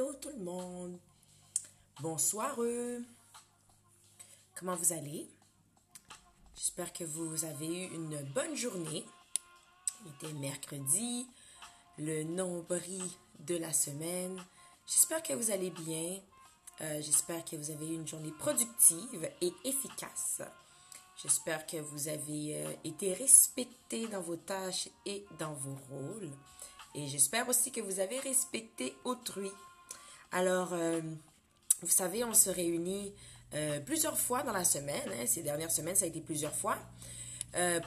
Allô tout le monde. Bonsoir. Comment vous allez? J'espère que vous avez eu une bonne journée. Il était mercredi, le nombril de la semaine. J'espère que vous allez bien. J'espère que vous avez eu une journée productive et efficace. J'espère que vous avez été respecté dans vos tâches et dans vos rôles. Et j'espère aussi que vous avez respecté autrui. Alors, vous savez, on se réunit plusieurs fois dans la semaine. Ces dernières semaines, ça a été plusieurs fois.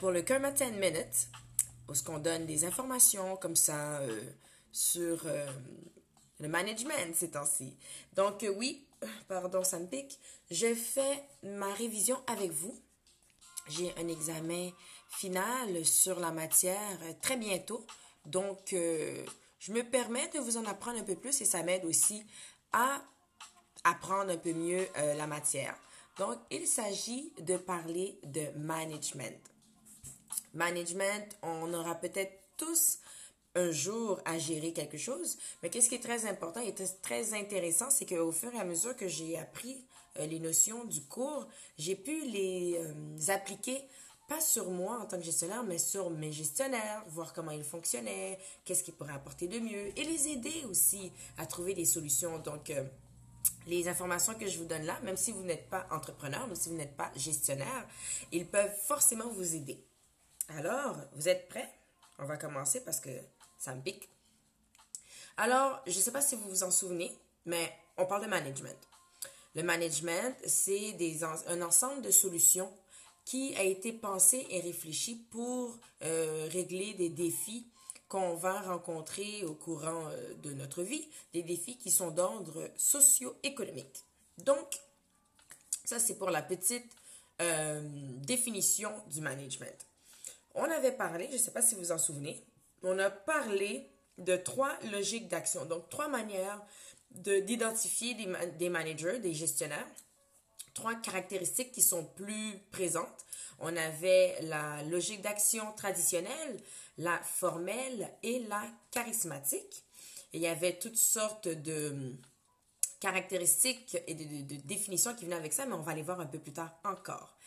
Pour le Karma 10 Minutes, où on donne des informations comme ça sur le management ces temps-ci. Donc, oui, pardon, ça me pique. Je fais ma révision avec vous. J'ai un examen final sur la matière très bientôt. Donc, je me permets de vous en apprendre un peu plus et ça m'aide aussi à apprendre un peu mieux la matière. Donc, il s'agit de parler de management. Management, on aura peut-être tous un jour à gérer quelque chose, mais qu'est-ce qui est très important et très intéressant, c'est qu'au fur et à mesure que j'ai appris les notions du cours, j'ai pu les appliquer pas sur moi en tant que gestionnaire, mais sur mes gestionnaires, voir comment ils fonctionnaient, qu'est-ce qu'ils pourraient apporter de mieux et les aider aussi à trouver des solutions. Donc, les informations que je vous donne là, même si vous n'êtes pas entrepreneur, même si vous n'êtes pas gestionnaire, ils peuvent forcément vous aider. Alors, vous êtes prêts? On va commencer parce que ça me pique. Alors, je ne sais pas si vous vous en souvenez, mais on parle de management. Le management, c'est un ensemble de solutions qui a été pensé et réfléchi pour régler des défis qu'on va rencontrer au courant de notre vie, des défis qui sont d'ordre socio-économique. Donc, ça c'est pour la petite définition du management. On avait parlé, je ne sais pas si vous vous en souvenez, on a parlé de 3 logiques d'action, donc 3 manières d'identifier des managers, des gestionnaires, 3 caractéristiques qui sont plus présentes. On avait la logique d'action traditionnelle, la formelle et la charismatique. Et il y avait toutes sortes de caractéristiques et de définitions qui venaient avec ça, mais on va les voir un peu plus tard encore.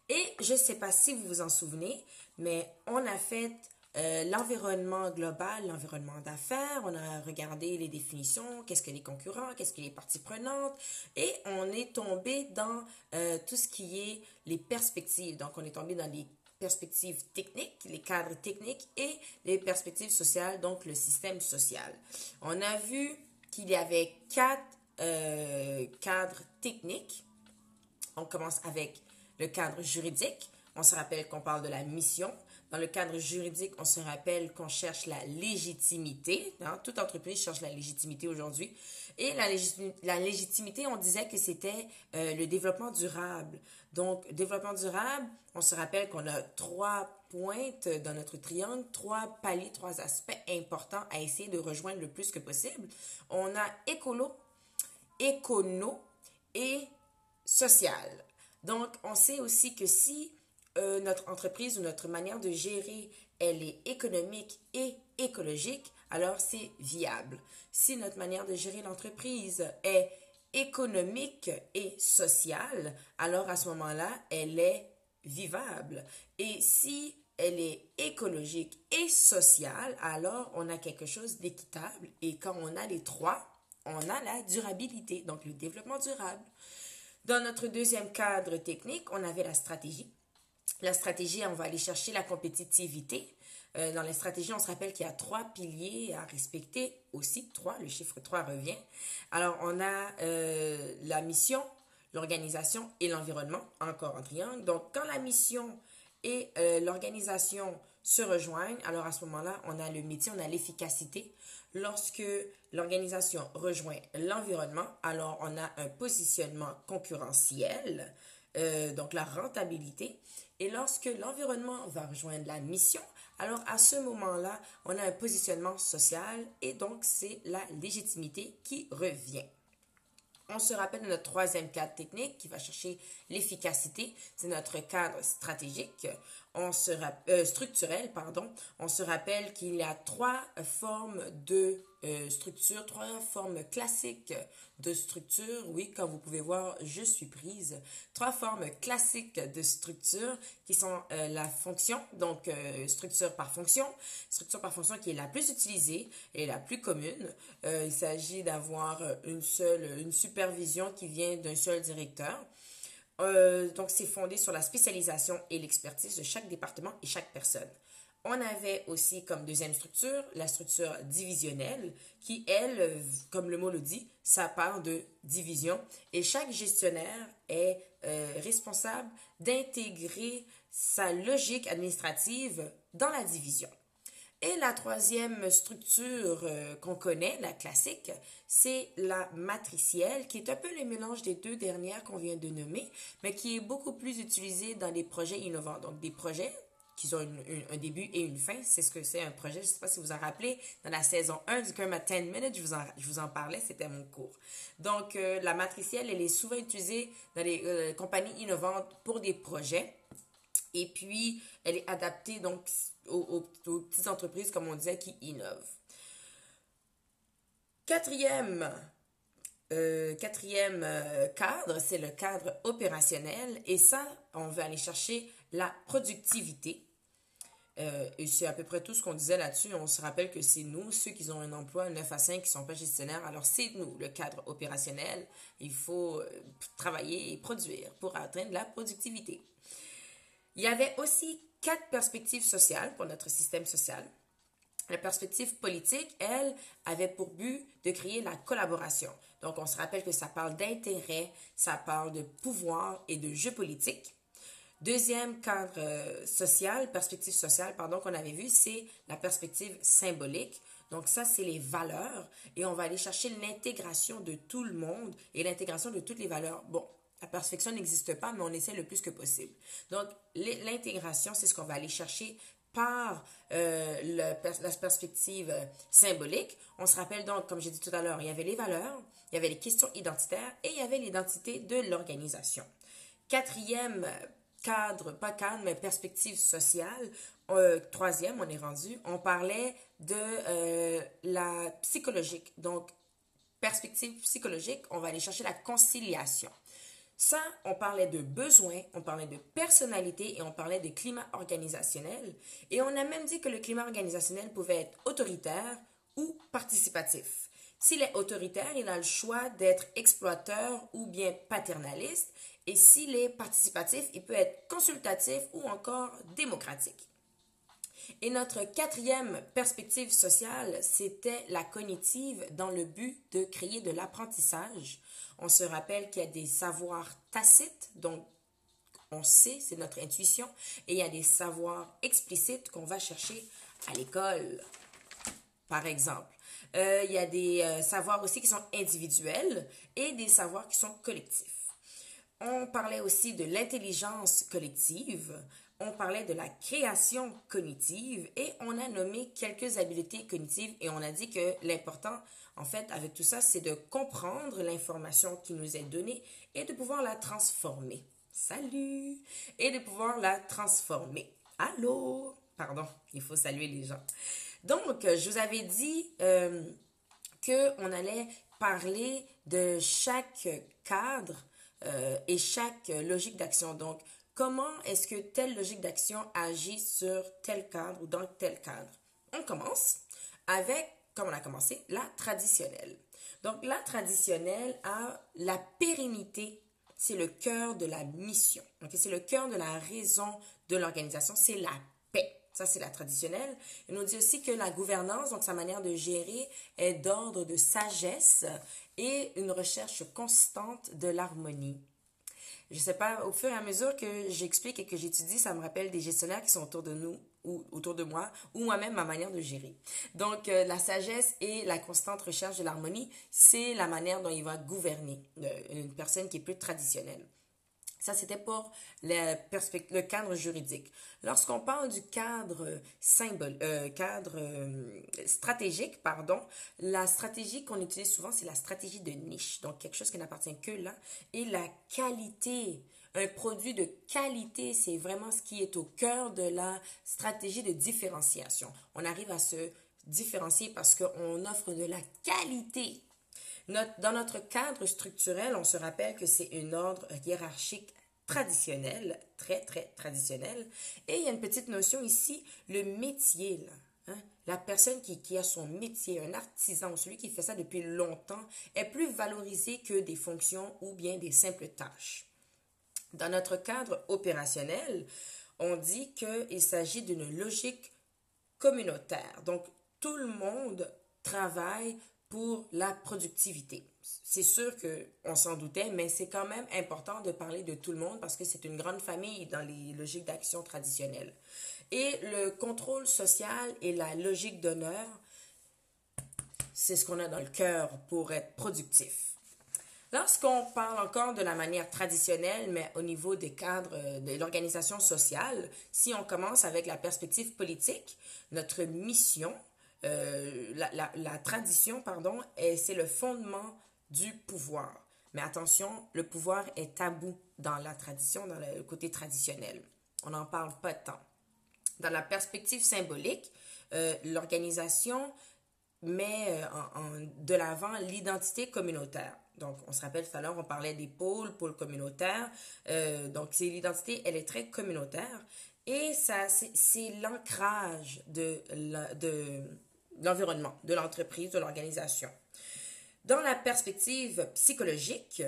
Et je ne sais pas si vous vous en souvenez, mais on a fait l'environnement global, l'environnement d'affaires, on a regardé les définitions, qu'est-ce que les concurrents, qu'est-ce que les parties prenantes, et on est tombé dans tout ce qui est les perspectives. Donc, on est tombé dans les perspectives techniques, les cadres techniques et les perspectives sociales, donc le système social. On a vu qu'il y avait 4 cadres techniques. On commence avec le cadre juridique. On se rappelle qu'on parle de la mission. Dans le cadre juridique, on se rappelle qu'on cherche la légitimité. Toute entreprise cherche la légitimité aujourd'hui. Et la légitimité, on disait que c'était le développement durable. Donc, développement durable, on se rappelle qu'on a 3 pointes dans notre triangle, 3 paliers, 3 aspects importants à essayer de rejoindre le plus que possible. On a écolo, écono et social. Donc, on sait aussi que si notre entreprise ou notre manière de gérer, elle est économique et écologique, alors c'est viable. Si notre manière de gérer l'entreprise est économique et sociale, alors à ce moment-là, elle est vivable. Et si elle est écologique et sociale, alors on a quelque chose d'équitable. Et quand on a les 3, on a la durabilité, donc le développement durable. Dans notre deuxième cadre technique, on avait la stratégie. La stratégie, on va aller chercher la compétitivité. Dans la stratégie, on se rappelle qu'il y a 3 piliers à respecter aussi. 3, le chiffre 3 revient. Alors, on a la mission, l'organisation et l'environnement, encore en triangle. Donc, quand la mission et l'organisation se rejoignent, alors à ce moment-là, on a le métier, on a l'efficacité. Lorsque l'organisation rejoint l'environnement, alors on a un positionnement concurrentiel, donc la rentabilité. Et lorsque l'environnement va rejoindre la mission, alors à ce moment-là, on a un positionnement social et donc c'est la légitimité qui revient. On se rappelle de notre 3e cadre technique qui va chercher l'efficacité. C'est notre cadre stratégique. structurelle, pardon, on se rappelle qu'il y a trois formes de structure, trois formes classiques de structure. Oui, comme vous pouvez voir, je suis prise. Trois formes classiques de structure qui sont la fonction, donc structure par fonction qui est la plus utilisée et la plus commune. Il s'agit d'avoir une supervision qui vient d'un seul directeur. Donc, c'est fondé sur la spécialisation et l'expertise de chaque département et chaque personne. On avait aussi comme deuxième structure la structure divisionnelle qui, elle, comme le mot le dit, ça part de division et chaque gestionnaire est responsable d'intégrer sa logique administrative dans la division. Et la troisième structure qu'on connaît, la classique, c'est la matricielle, qui est un peu le mélange des deux dernières qu'on vient de nommer, mais qui est beaucoup plus utilisée dans des projets innovants. Donc, des projets qui ont un début et une fin. C'est ce que c'est un projet. Je ne sais pas si vous vous en rappelez, dans la saison 1 du Come at 10 Minutes, je vous en parlais, c'était mon cours. Donc, la matricielle, elle est souvent utilisée dans les compagnies innovantes pour des projets. Et puis, elle est adaptée donc aux petites entreprises, comme on disait, qui innovent. Quatrième cadre, c'est le cadre opérationnel. Et ça, on veut aller chercher la productivité. Et c'est à peu près tout ce qu'on disait là-dessus. On se rappelle que c'est nous, ceux qui ont un emploi 9 à 5, qui ne sont pas gestionnaires. Alors, c'est nous, le cadre opérationnel. Il faut travailler et produire pour atteindre la productivité. Il y avait aussi 4 perspectives sociales pour notre système social. La perspective politique, elle, avait pour but de créer la collaboration. Donc, on se rappelle que ça parle d'intérêt, ça parle de pouvoir et de jeu politique. Deuxième cadre perspective sociale, qu'on avait vu, c'est la perspective symbolique. Donc, ça, c'est les valeurs et on va aller chercher l'intégration de tout le monde et l'intégration de toutes les valeurs. Bon, la perfection n'existe pas, mais on essaie le plus que possible. Donc, l'intégration, c'est ce qu'on va aller chercher par la perspective symbolique. On se rappelle donc, comme j'ai dit tout à l'heure, il y avait les valeurs, il y avait les questions identitaires et il y avait l'identité de l'organisation. Quatrième mais perspective sociale. Troisième, on est rendu, on parlait de la psychologique. Donc, perspective psychologique, on va aller chercher la conciliation. Ça, on parlait de besoins, on parlait de personnalité et on parlait de climat organisationnel. Et on a même dit que le climat organisationnel pouvait être autoritaire ou participatif. S'il est autoritaire, il a le choix d'être exploiteur ou bien paternaliste. Et s'il est participatif, il peut être consultatif ou encore démocratique. Et notre quatrième perspective sociale, c'était la cognitive dans le but de créer de l'apprentissage. On se rappelle qu'il y a des savoirs tacites, donc on sait, c'est notre intuition, et il y a des savoirs explicites qu'on va chercher à l'école, par exemple. Il y a des savoirs aussi qui sont individuels et des savoirs qui sont collectifs. On parlait aussi de l'intelligence collective, on parlait de la création cognitive et on a nommé quelques habiletés cognitives et on a dit que l'important, en fait, avec tout ça, c'est de comprendre l'information qui nous est donnée et de pouvoir la transformer. Salut! Et de pouvoir la transformer. Allô? Pardon, il faut saluer les gens. Donc, je vous avais dit qu'on allait parler de chaque cadre et chaque logique d'action. Donc, comment est-ce que telle logique d'action agit sur tel cadre ou dans tel cadre? On commence avec, comme on a commencé, la traditionnelle. Donc, la traditionnelle a la pérennité, c'est le cœur de la mission. Okay? C'est le cœur de la raison de l'organisation, c'est la paix. Ça, c'est la traditionnelle. Il nous dit aussi que la gouvernance, donc sa manière de gérer, est d'ordre de sagesse et une recherche constante de l'harmonie. Je ne sais pas, au fur et à mesure que j'explique et que j'étudie, ça me rappelle des gestionnaires qui sont autour de nous ou autour de moi ou moi-même ma manière de gérer. Donc, la sagesse et la constante recherche de l'harmonie, c'est la manière dont il va gouverner une personne qui est plus traditionnelle. Ça, c'était pour le cadre juridique. Lorsqu'on parle du cadre stratégique, la stratégie qu'on utilise souvent, c'est la stratégie de niche. Donc, quelque chose qui n'appartient que là. Et la qualité un produit de qualité. C'est vraiment ce qui est au cœur de la stratégie de différenciation. On arrive à se différencier parce qu'on offre de la qualité. Dans notre cadre structurel, on se rappelle que c'est un ordre hiérarchique traditionnel, très, très traditionnel. Et il y a une petite notion ici, le métier, là. Hein? La personne qui a son métier, un artisan, celui qui fait ça depuis longtemps, est plus valorisé que des fonctions ou bien des simples tâches. Dans notre cadre opérationnel, on dit qu'il s'agit d'une logique communautaire. Donc, tout le monde travaille pour la productivité. C'est sûr qu'on s'en doutait, mais c'est quand même important de parler de tout le monde parce que c'est une grande famille dans les logiques d'action traditionnelles. Et le contrôle social et la logique d'honneur, c'est ce qu'on a dans le cœur pour être productif. Lorsqu'on parle encore de la manière traditionnelle, mais au niveau des cadres de l'organisation sociale, si on commence avec la perspective politique, notre mission, la tradition, pardon, c'est le fondement du pouvoir. Mais attention, le pouvoir est tabou dans la tradition, dans le côté traditionnel. On n'en parle pas tant. Dans la perspective symbolique, l'organisation met de l'avant l'identité communautaire. Donc, on se rappelle tout à l'heure, on parlait des pôles communautaires. Donc, l'identité, elle est très communautaire. Et ça, c'est l'ancrage de l'environnement, de l'entreprise, de l'organisation. Dans la perspective psychologique,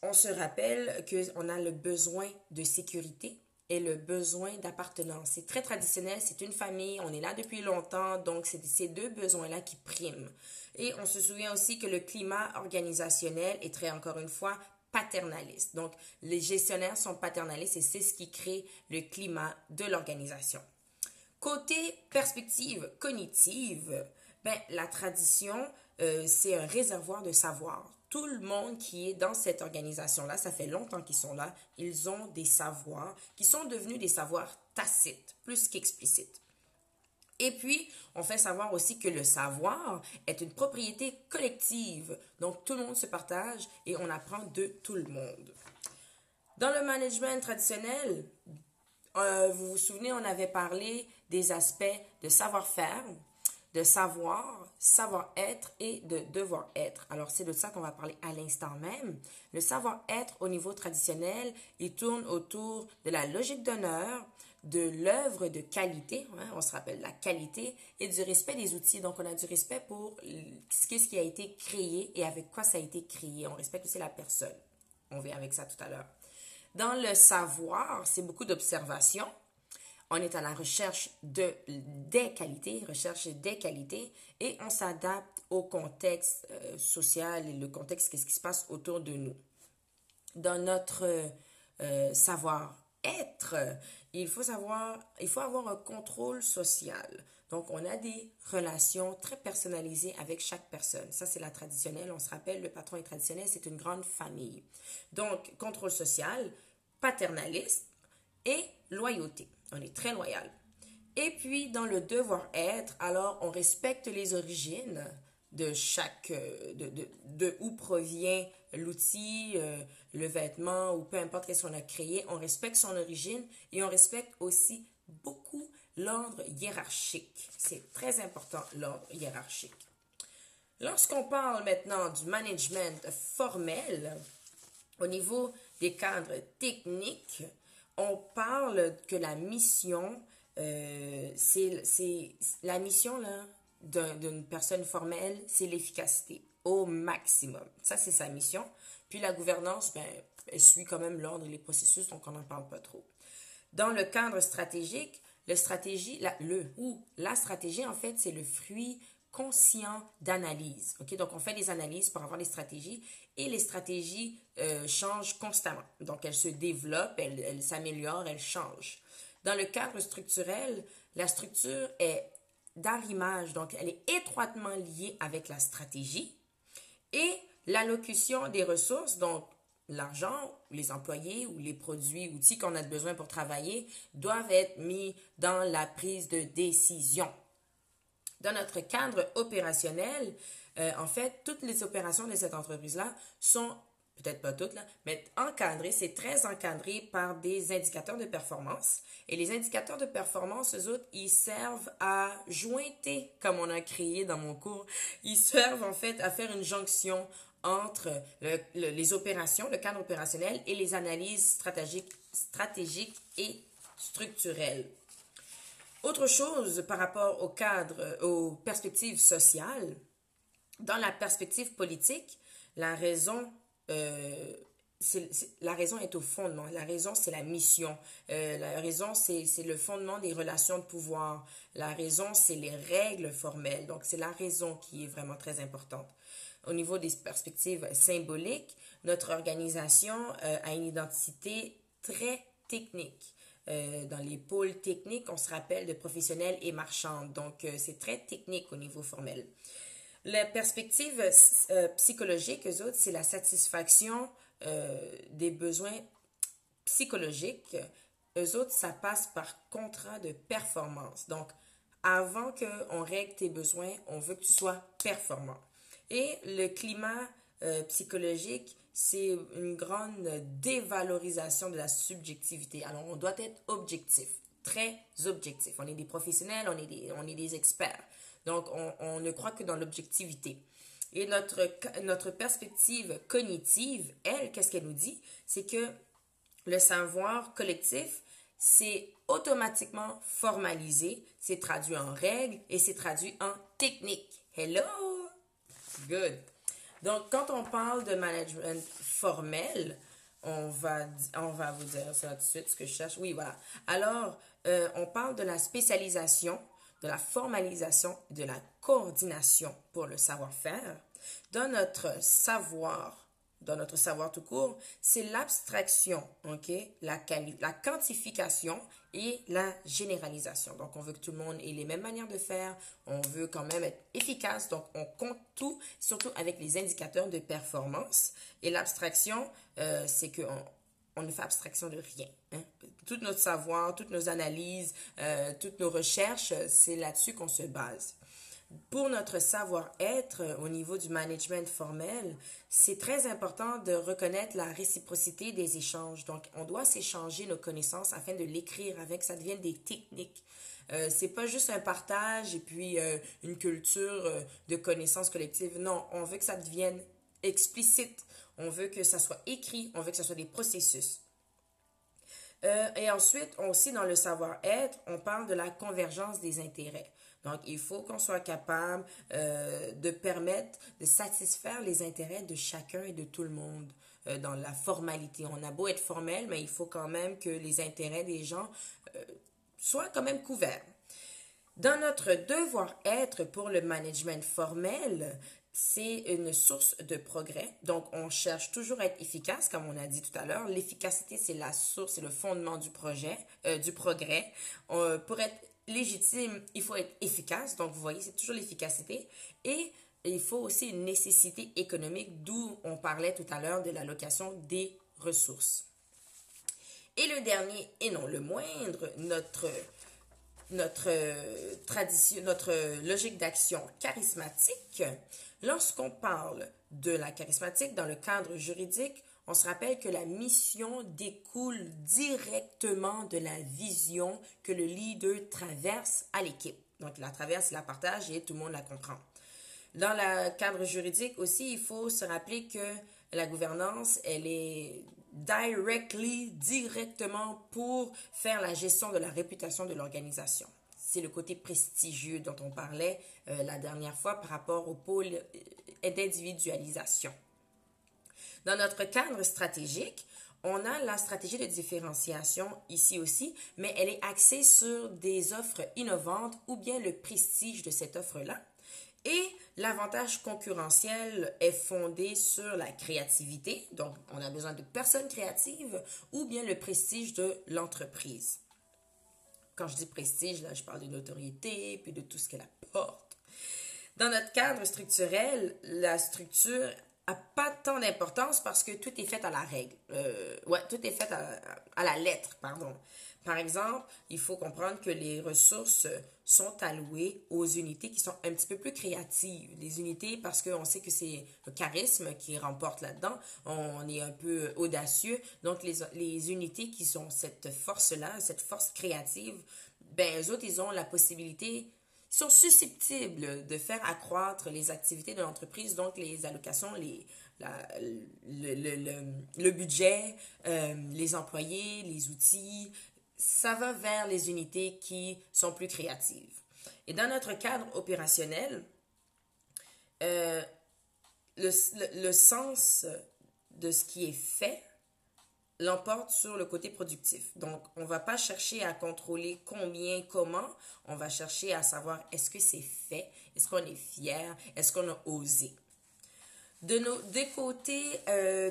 on se rappelle qu'on a le besoin de sécurité et le besoin d'appartenance. C'est très traditionnel, c'est une famille, on est là depuis longtemps, donc c'est ces deux besoins-là qui priment. Et on se souvient aussi que le climat organisationnel est encore une fois, paternaliste. Donc, les gestionnaires sont paternalistes et c'est ce qui crée le climat de l'organisation. Côté perspective cognitive, la tradition, c'est un réservoir de savoir. Tout le monde qui est dans cette organisation-là, ça fait longtemps qu'ils sont là, ils ont des savoirs qui sont devenus des savoirs tacites, plus qu'explicites. Et puis, on fait savoir aussi que le savoir est une propriété collective. Donc, tout le monde se partage et on apprend de tout le monde. Dans le management traditionnel, vous vous souvenez, on avait parlé des aspects de savoir-faire, de savoir, savoir-être et de devoir-être. Alors, c'est de ça qu'on va parler à l'instant même. Le savoir-être au niveau traditionnel, il tourne autour de la logique d'honneur, de l'œuvre de qualité, hein, on se rappelle la qualité, et du respect des outils. Donc, on a du respect pour ce qui a été créé et avec quoi ça a été créé. On respecte aussi la personne. On verra avec ça tout à l'heure. Dans le savoir, c'est beaucoup d'observation. On est à la recherche des qualités, et on s'adapte au contexte social et le contexte, qu'est-ce qui se passe autour de nous. Dans notre savoir-être, il faut avoir un contrôle social. Donc, on a des relations très personnalisées avec chaque personne. Ça, c'est la traditionnelle. On se rappelle, le patron est traditionnel, c'est une grande famille. Donc, contrôle social, paternaliste et loyauté. On est très loyal. Et puis, dans le devoir-être, alors, on respecte les origines de chaque, de où provient l'outil, le vêtement ou peu importe qu'est-ce qu'on a créé. On respecte son origine et on respecte aussi beaucoup l'ordre hiérarchique. C'est très important, l'ordre hiérarchique. Lorsqu'on parle maintenant du management formel, au niveau des cadres techniques, on parle que la mission, c'est la mission là, d'une personne formelle, c'est l'efficacité au maximum. Ça, c'est sa mission. Puis la gouvernance, elle suit quand même l'ordre et les processus, donc on n'en parle pas trop. Dans le cadre stratégique, la stratégie, en fait, c'est le fruit conscient d'analyse. Okay? Donc, on fait des analyses pour avoir des stratégies et les stratégies changent constamment. Donc, elles se développent, elles s'améliorent, elles changent. Dans le cadre structurel, la structure est d'arrimage, donc elle est étroitement liée avec la stratégie et l'allocution des ressources, donc l'argent, les employés ou les produits, outils qu'on a besoin pour travailler doivent être mis dans la prise de décision. Dans notre cadre opérationnel, en fait, toutes les opérations de cette entreprise-là sont peut-être pas toutes, là, mais encadré, c'est très encadré par des indicateurs de performance. Et les indicateurs de performance, eux autres, ils servent à jointer, comme on a créé dans mon cours, ils servent en fait à faire une jonction entre les opérations, le cadre opérationnel et les analyses stratégiques et structurelles. Autre chose par rapport au cadre, aux perspectives sociales, dans la perspective politique, la raison, la raison est au fondement. La raison, c'est la mission. La raison, c'est le fondement des relations de pouvoir. La raison, c'est les règles formelles. Donc, c'est la raison qui est vraiment très importante. Au niveau des perspectives symboliques, notre organisation a une identité très technique. Dans les pôles techniques, on se rappelle de professionnels et marchands. Donc, c'est très technique au niveau formel. La perspective psychologique, eux autres, c'est la satisfaction des besoins psychologiques. Eux autres, ça passe par contrat de performance. Donc, avant qu'on règle tes besoins, on veut que tu sois performant. Et le climat psychologique, c'est une grande dévalorisation de la subjectivité. Alors, on doit être objectif, très objectif. On est des professionnels, on est des experts. Donc, on ne croit que dans l'objectivité. Et notre perspective cognitive, elle, qu'est-ce qu'elle nous dit? C'est que le savoir collectif, c'est automatiquement formalisé, c'est traduit en règles et c'est traduit en technique. Hello! Good. Donc, quand on parle de management formel, on va vous dire ça tout de suite, ce que je cherche. Oui, voilà. Alors, on parle de la spécialisation, de la formalisation, de la coordination pour le savoir-faire. Dans notre savoir tout court, c'est l'abstraction, ok, la quantification et la généralisation. Donc, on veut que tout le monde ait les mêmes manières de faire. On veut quand même être efficace. Donc, on compte tout, surtout avec les indicateurs de performance. Et l'abstraction, c'est qu'on ne fait abstraction de rien. Hein? Tout notre savoir, toutes nos analyses, toutes nos recherches, c'est là-dessus qu'on se base. Pour notre savoir-être au niveau du management formel, c'est très important de reconnaître la réciprocité des échanges. Donc, on doit s'échanger nos connaissances afin de l'écrire, afin que ça devienne des techniques. C'est pas juste un partage et puis une culture de connaissances collectives. Non, on veut que ça devienne explicite. On veut que ça soit écrit. On veut que ça soit des processus. Et ensuite, aussi dans le savoir-être, on parle de la convergence des intérêts. Donc, il faut qu'on soit capable de permettre de satisfaire les intérêts de chacun et de tout le monde dans la formalité. On a beau être formel, mais il faut quand même que les intérêts des gens soient quand même couverts. Dans notre devoir-être pour le management formel, c'est une source de progrès. Donc, on cherche toujours à être efficace, comme on a dit tout à l'heure. L'efficacité, c'est la source, c'est le fondement du progrès. Pour être légitime, il faut être efficace. Donc, vous voyez, c'est toujours l'efficacité. Et il faut aussi une nécessité économique, d'où on parlait tout à l'heure de l'allocation des ressources. Et le dernier, et non le moindre, notre logique d'action charismatique. Lorsqu'on parle de la charismatique dans le cadre juridique, on se rappelle que la mission découle directement de la vision que le leader traverse à l'équipe. Donc, la traverse, la partage et tout le monde la comprend. Dans le cadre juridique aussi, il faut se rappeler que la gouvernance, elle est directement pour faire la gestion de la réputation de l'organisation. C'est le côté prestigieux dont on parlait la dernière fois par rapport au pôle d'individualisation. Dans notre cadre stratégique, on a la stratégie de différenciation ici aussi, mais elle est axée sur des offres innovantes ou bien le prestige de cette offre-là. Et l'avantage concurrentiel est fondé sur la créativité, donc on a besoin de personnes créatives, ou bien le prestige de l'entreprise. Quand je dis prestige, là, je parle de notoriété, puis de tout ce qu'elle apporte. Dans notre cadre structurel, la structure n'a pas tant d'importance parce que tout est fait à la règle. Tout est fait à la lettre, pardon. Par exemple, il faut comprendre que les ressources sont allouées aux unités qui sont un petit peu plus créatives. Les unités, parce qu'on sait que c'est le charisme qui remporte là-dedans, on est un peu audacieux. Donc, les unités qui ont cette force-là, cette force créative, ben, eux autres, ils ont la possibilité, ils sont susceptibles de faire accroître les activités de l'entreprise, donc les allocations, le budget, les employés, les outils, ça va vers les unités qui sont plus créatives. Et dans notre cadre opérationnel, euh, le sens de ce qui est fait l'emporte sur le côté productif. Donc, on ne va pas chercher à contrôler combien, comment, on va chercher à savoir est-ce que c'est fait, est-ce qu'on est fier, est-ce qu'on a osé. Des côtés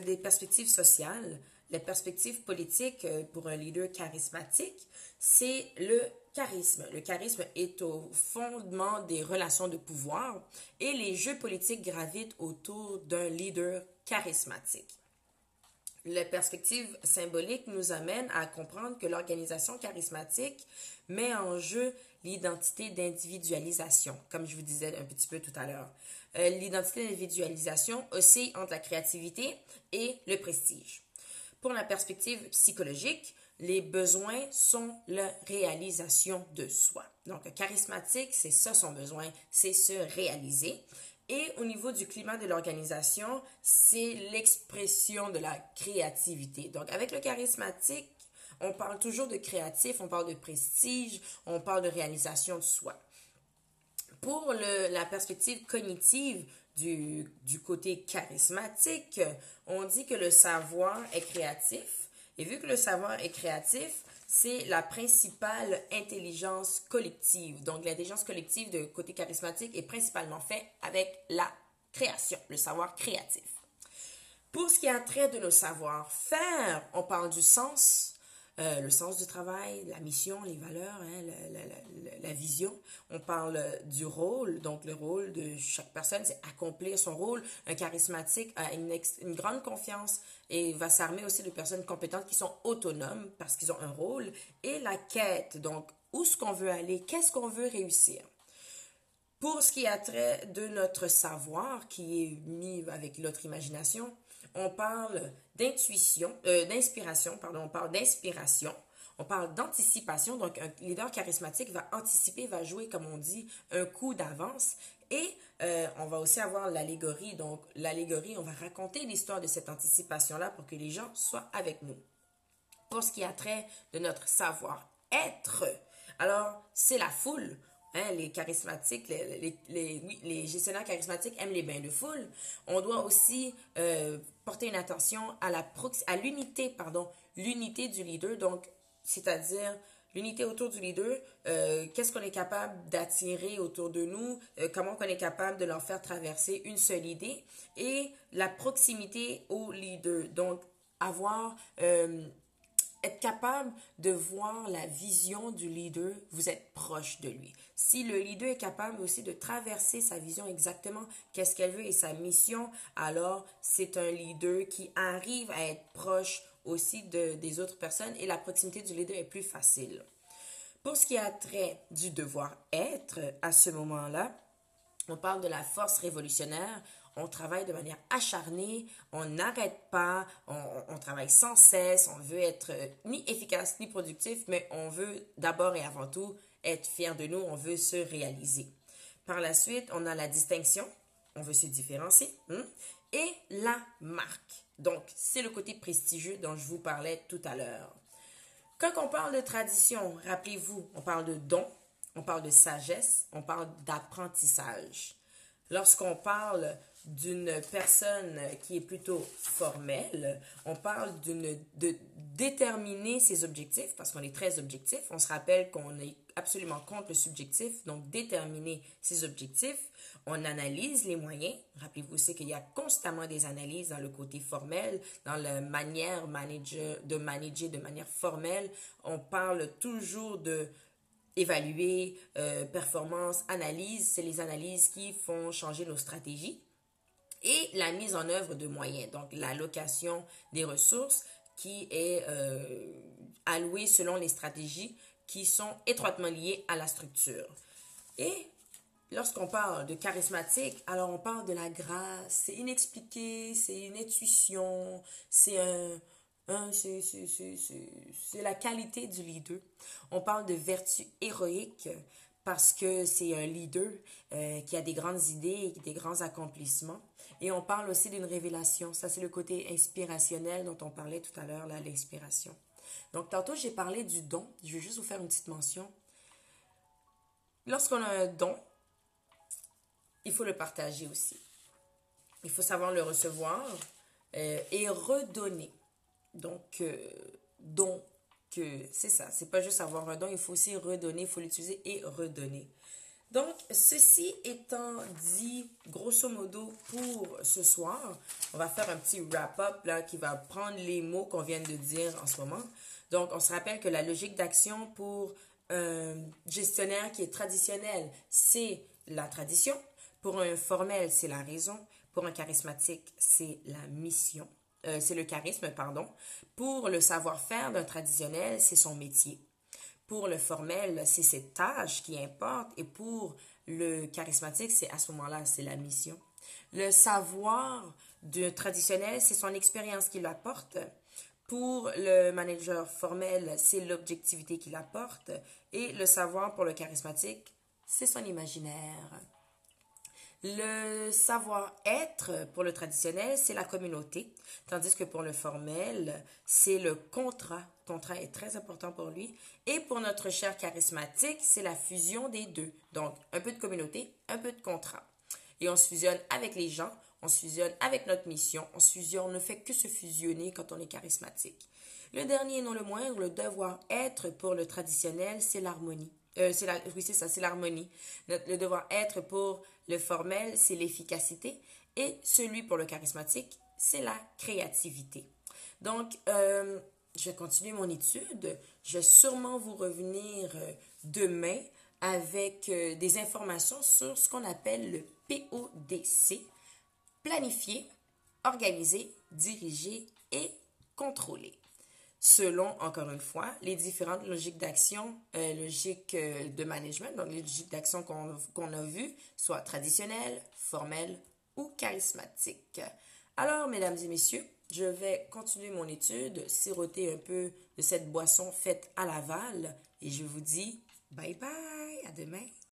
des perspectives sociales, les perspectives politiques pour un leader charismatique, c'est le charisme. Le charisme est au fondement des relations de pouvoir et les jeux politiques gravitent autour d'un leader charismatique. La perspective symbolique nous amène à comprendre que l'organisation charismatique met en jeu l'identité d'individualisation, comme je vous disais un petit peu tout à l'heure. L'identité d'individualisation oscille entre la créativité et le prestige. Pour la perspective psychologique, les besoins sont la réalisation de soi. Donc, charismatique, c'est ça son besoin, c'est se réaliser. Et au niveau du climat de l'organisation, c'est l'expression de la créativité. Donc, avec le charismatique, on parle toujours de créatif, on parle de prestige, on parle de réalisation de soi. Pour la perspective cognitive du côté charismatique, on dit que le savoir est créatif. Et vu que le savoir est créatif, c'est la principale intelligence collective. Donc, l'intelligence collective de côté charismatique est principalement faite avec la création, le savoir créatif. Pour ce qui a trait de nos savoir-faire, on parle du sens, le sens du travail, la mission, les valeurs, la vision. On parle du rôle, donc le rôle de chaque personne, c'est accomplir son rôle. Un charismatique a une grande confiance et va s'armer aussi de personnes compétentes qui sont autonomes parce qu'ils ont un rôle. Et la quête, donc où est-ce qu'on veut aller, qu'est-ce qu'on veut réussir. Pour ce qui a trait de notre savoir, qui est mis avec notre imagination, on parle d'inspiration, on parle d'inspiration, on parle d'anticipation. Donc, un leader charismatique va anticiper, va jouer, comme on dit, un coup d'avance. Et on va aussi avoir l'allégorie. Donc, l'allégorie, on va raconter l'histoire de cette anticipation-là pour que les gens soient avec nous. Pour ce qui a trait de notre savoir-être, alors, c'est la foule. Hein, les charismatiques, les gestionnaires charismatiques aiment les bains de foule. On doit aussi porter une attention à l'unité du leader. Donc, c'est-à-dire l'unité autour du leader, qu'est-ce qu'on est capable d'attirer autour de nous, comment on est capable de leur faire traverser une seule idée et la proximité au leader. Donc, être capable de voir la vision du leader, vous êtes proche de lui. Si le leader est capable aussi de traverser sa vision exactement, qu'est-ce qu'elle veut et sa mission, alors c'est un leader qui arrive à être proche aussi des autres personnes et la proximité du leader est plus facile. Pour ce qui a trait du devoir-être, à ce moment-là, on parle de la force révolutionnaire. On travaille de manière acharnée, on n'arrête pas, on travaille sans cesse, on veut être ni efficace ni productif, mais on veut d'abord et avant tout être fier de nous, on veut se réaliser. Par la suite, on a la distinction, on veut se différencier, et la marque. Donc, c'est le côté prestigieux dont je vous parlais tout à l'heure. Quand on parle de tradition, rappelez-vous, on parle de don, on parle de sagesse, on parle d'apprentissage. Lorsqu'on parle d'une personne qui est plutôt formelle, on parle de déterminer ses objectifs, parce qu'on est très objectif. On se rappelle qu'on est absolument contre le subjectif, donc déterminer ses objectifs. On analyse les moyens. Rappelez-vous aussi qu'il y a constamment des analyses dans le côté formel, dans la manière de manager de manière formelle. On parle toujours de évaluer, performance, analyse. C'est les analyses qui font changer nos stratégies. Et la mise en œuvre de moyens, donc l'allocation des ressources qui est alloué selon les stratégies qui sont étroitement liées à la structure. Et lorsqu'on parle de charismatique, alors on parle de la grâce, c'est inexpliqué, c'est une intuition, c'est c'est la qualité du leader. On parle de vertu héroïque parce que c'est un leader qui a des grandes idées et des grands accomplissements. Et on parle aussi d'une révélation. Ça, c'est le côté inspirationnel dont on parlait tout à l'heure, là, l'inspiration. Donc, tantôt, j'ai parlé du don. Je vais juste vous faire une petite mention. Lorsqu'on a un don, il faut le partager aussi. Il faut savoir le recevoir et redonner. Donc, c'est ça. C'est pas juste avoir un don, il faut aussi redonner, il faut l'utiliser et redonner. Donc, ceci étant dit, grosso modo, pour ce soir, on va faire un petit wrap-up là qui va prendre les mots qu'on vient de dire en ce moment. Donc, on se rappelle que la logique d'action pour un gestionnaire qui est traditionnel, c'est la tradition. Pour un formel, c'est la raison. Pour un charismatique, c'est la mission. C'est le charisme, pardon. Pour le savoir-faire d'un traditionnel, c'est son métier. Pour le formel, c'est ses tâches qui importent. Et pour le charismatique, c'est à ce moment-là, c'est la mission. Le savoir d'un traditionnel, c'est son expérience qui l'apporte. Pour le manager formel, c'est l'objectivité qui l'apporte. Et le savoir pour le charismatique, c'est son imaginaire. Le savoir-être pour le traditionnel, c'est la communauté, tandis que pour le formel, c'est le contrat. Le contrat est très important pour lui. Et pour notre cher charismatique, c'est la fusion des deux. Donc, un peu de communauté, un peu de contrat. Et on se fusionne avec les gens, on se fusionne avec notre mission, on ne fait que se fusionner quand on est charismatique. Le dernier et non le moindre, le devoir-être pour le traditionnel, c'est l'harmonie. Oui, c'est ça, c'est l'harmonie. Le devoir-être pour le formel, c'est l'efficacité. Et celui pour le charismatique, c'est la créativité. Donc, je vais continuer mon étude. Je vais sûrement vous revenir demain avec des informations sur ce qu'on appelle le PODC. Planifier, organiser, diriger et contrôler. Selon, encore une fois, les différentes logiques d'action, logiques de management, donc les logiques d'action qu'on a vues, soit traditionnelles, formelles ou charismatiques. Alors, mesdames et messieurs, je vais continuer mon étude, siroter un peu de cette boisson faite à l'aval, et je vous dis bye bye, à demain.